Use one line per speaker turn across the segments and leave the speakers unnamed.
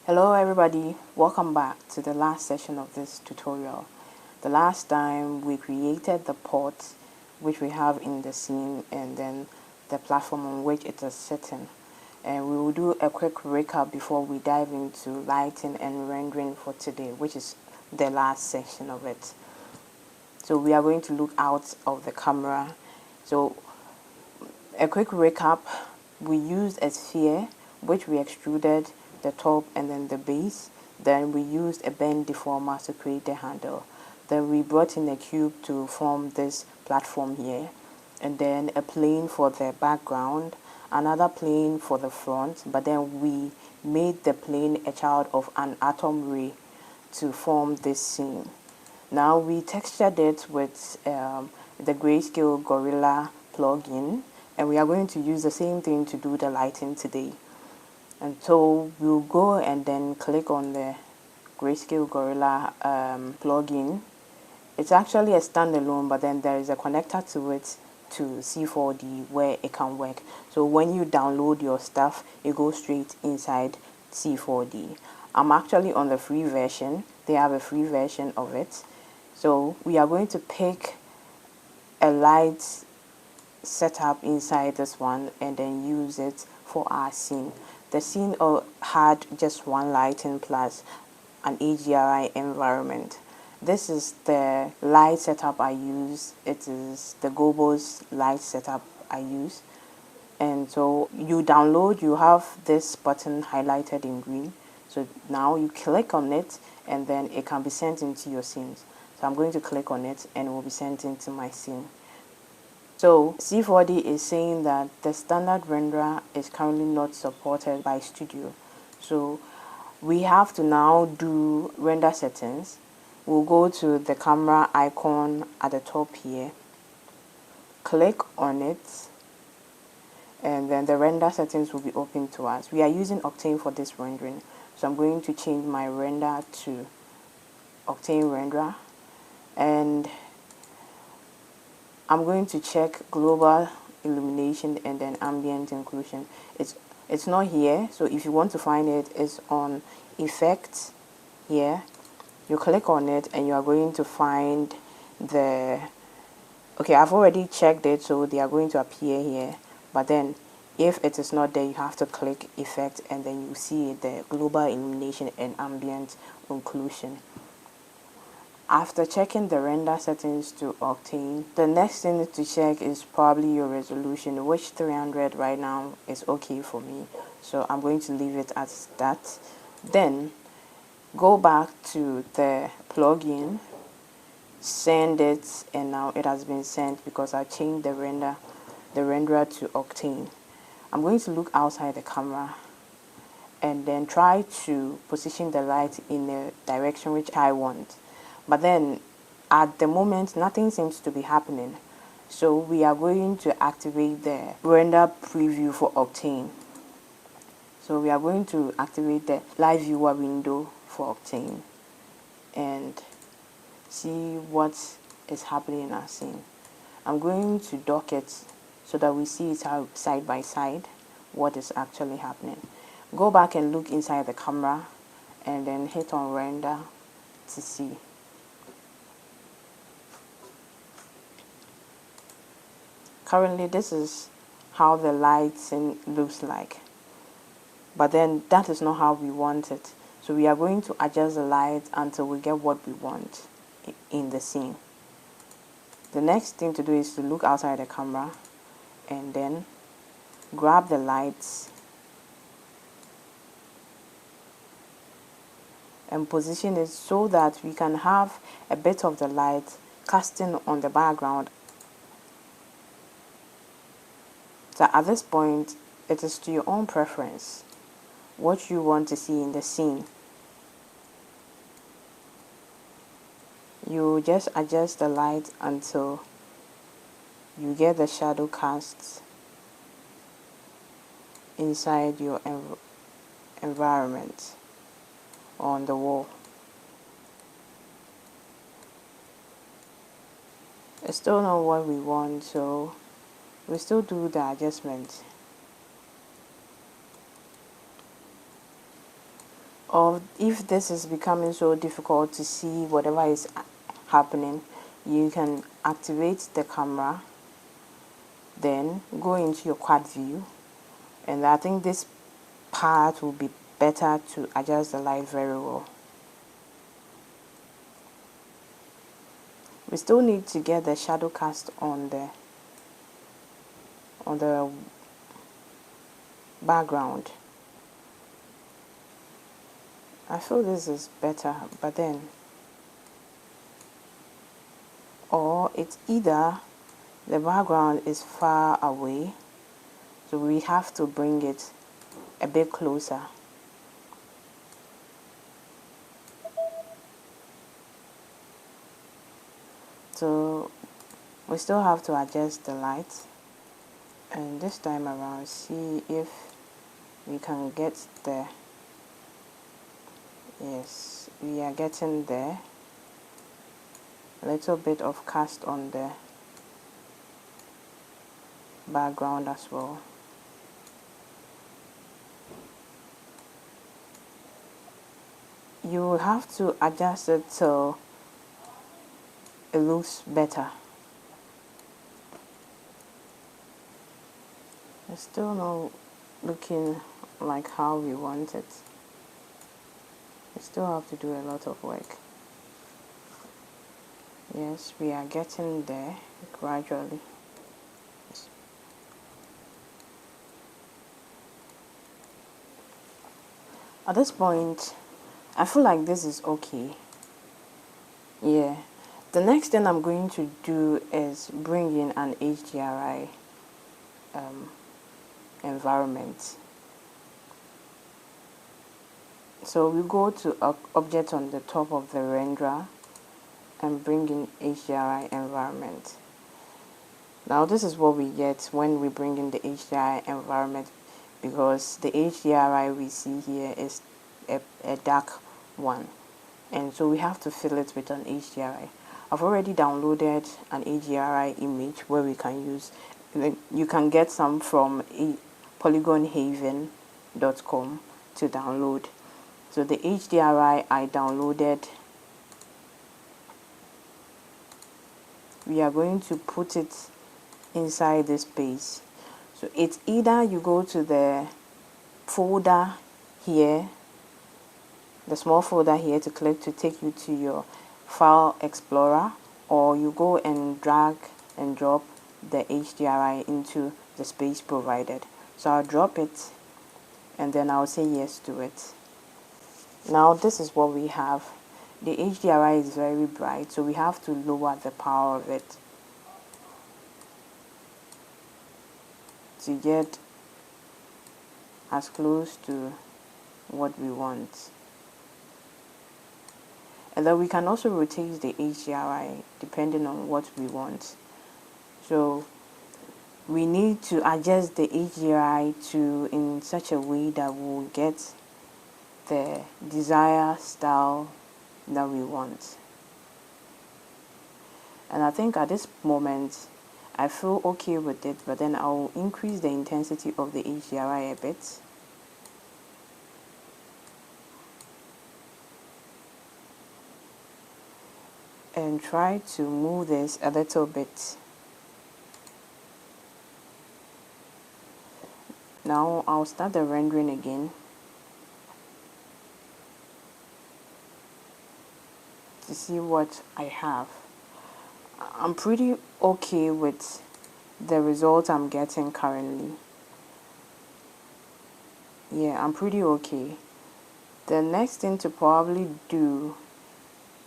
Hello everybody, welcome back to the last session of this tutorial. The last time we created the port which we have in the scene and then the platform on which it is sitting. And we will do a quick recap before we dive into lighting and rendering for today, which is the last section of it. So we are going to look out of the camera. So a quick recap, we used a sphere which we extruded the top and then the base. Then we used a bend deformer to create the handle. Then we brought in a cube to form this platform here, and then a plane for the background, another plane for the front, but then we made the plane a child of an atom ray to form this scene. Now we textured it with the Grayscale Gorilla plugin, and we are going to use the same thing to do the lighting today. And so we'll go and then click on the Grayscale Gorilla plugin. It's actually a standalone, but then there is a connector to it to C4D where it can work. So when you download your stuff, it goes straight inside C4D. I'm actually on the free version. They have a free version of it. So we are going to pick a light setup inside this one and then use it for our scene. The scene had just one lighting plus an AGRI environment. This is the light setup I use. It is the Gobo's light setup I use. And so you download, you have this button highlighted in green. So now you click on it and then it can be sent into your scenes. So I'm going to click on it and it will be sent into my scene. So C4D is saying that the standard renderer is currently not supported by Studio. So we have to now do render settings. We'll go to the camera icon at the top here, click on it, and then the render settings will be open to us. We are using Octane for this rendering, so I'm going to change my render to Octane renderer, and I'm going to check global illumination and then ambient inclusion. It's not here, so if you want to find it, it's on effects here. You click on it and you are going to find the, okay, I've already checked it, so they are going to appear here, but then if it is not there, you have to click effect and then you see the global illumination and ambient inclusion. After checking the render settings to Octane, the next thing to check is probably your resolution, which 300 right now is okay for me. So I'm going to leave it as that. Then go back to the plugin, send it, and now it has been sent because I changed the renderer to Octane. I'm going to look outside the camera and then try to position the light in the direction which I want. But then at the moment nothing seems to be happening, so we are going to activate the render preview for Octane. So we are going to activate the live viewer window for Octane and see what is happening in our scene. I'm going to dock it so that we see it side by side what is actually happening. Go back and look inside the camera and then hit on render to see. Currently, this is how the lighting looks like, but then that is not how we want it. So we are going to adjust the light until we get what we want in the scene. The next thing to do is to look outside the camera and then grab the lights and position it so that we can have a bit of the light casting on the background. So at this point, it is to your own preference what you want to see in the scene. You just adjust the light until you get the shadow casts inside your environment on the wall. It's still not what we want, so we still do the adjustment. Or if this is becoming so difficult to see whatever is happening, you can activate the camera, then go into your quad view, and I think this part will be better to adjust the light very well. We still need to get the shadow cast on the background. I feel this is better, but then, or it's either the background is far away, so we have to bring it a bit closer. So we still have to adjust the light, and this time around see if we can get there. Yes, we are getting there. A little bit of cast on the background as well. You will have to adjust it till it looks better. It's still not looking like how we want it. We still have to do a lot of work. Yes, we are getting there gradually. At this point, I feel like this is okay. Yeah. The next thing I'm going to do is bring in an HDRI environment. So we go to object on the top of the renderer and bring in HDRI environment. Now this is what we get when we bring in the HDRI environment, because the HDRI we see here is a dark one, and so we have to fill it with an HDRI. I've already downloaded an HDRI image where we can use. You can get some from polygonhaven.com to download. So the HDRI I downloaded, we are going to put it inside this space. So it's either you go to the folder here, the small folder here to click to take you to your file explorer, or you go and drag and drop the HDRI into the space provided. So I'll drop it and then I'll say yes to it. Now this is what we have. The HDRI is very bright, so we have to lower the power of it to get as close to what we want. And then we can also rotate the HDRI depending on what we want. So we need to adjust the HDRI to in such a way that we'll get the desired style that we want. And I think at this moment I feel okay with it, but then I'll increase the intensity of the HDRI a bit. And try to move this a little bit. Now I'll start the rendering again to see what I have. I'm pretty okay with the result I'm getting currently. Yeah, I'm pretty okay. The next thing to probably do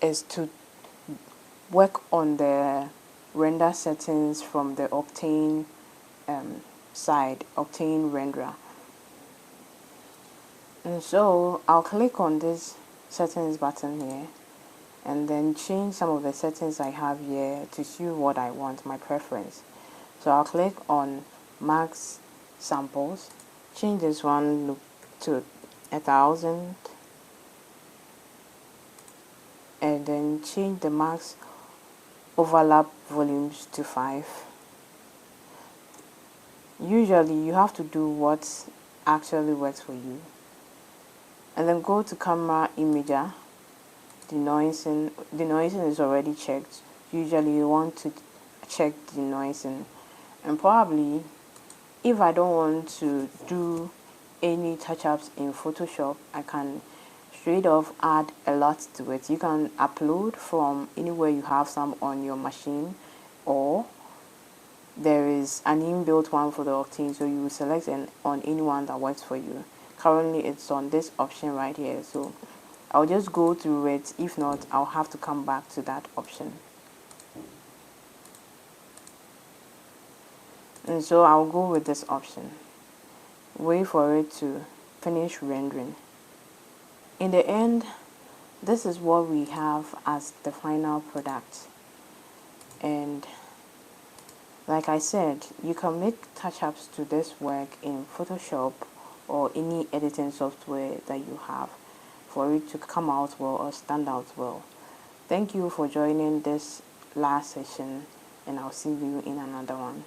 is to work on the render settings from the Octane side, Octane renderer. And so I'll click on this settings button here and then change some of the settings I have here to suit what I want, my preference. So I'll click on max samples, change this one to 1000, and then change the max overlap volumes to 5. Usually you have to do what actually works for you. and then go to camera imager. Denoising is already checked. Usually you want to check denoising, and probably if I don't want to do any touch-ups in Photoshop, I can straight off add a lot to it. You can upload from anywhere you have some on your machine, or there is an inbuilt one for the Octane, so you will select on any one that works for you. Currently it's on this option right here, so I'll just go through it. If not, I'll have to come back to that option. And so I'll go with this option. Wait for it to finish rendering. In the end, this is what we have as the final product. And like I said, you can make touch-ups to this work in Photoshop or any editing software that you have for it to come out well or stand out well. Thank you for joining this last session, and I'll see you in another one.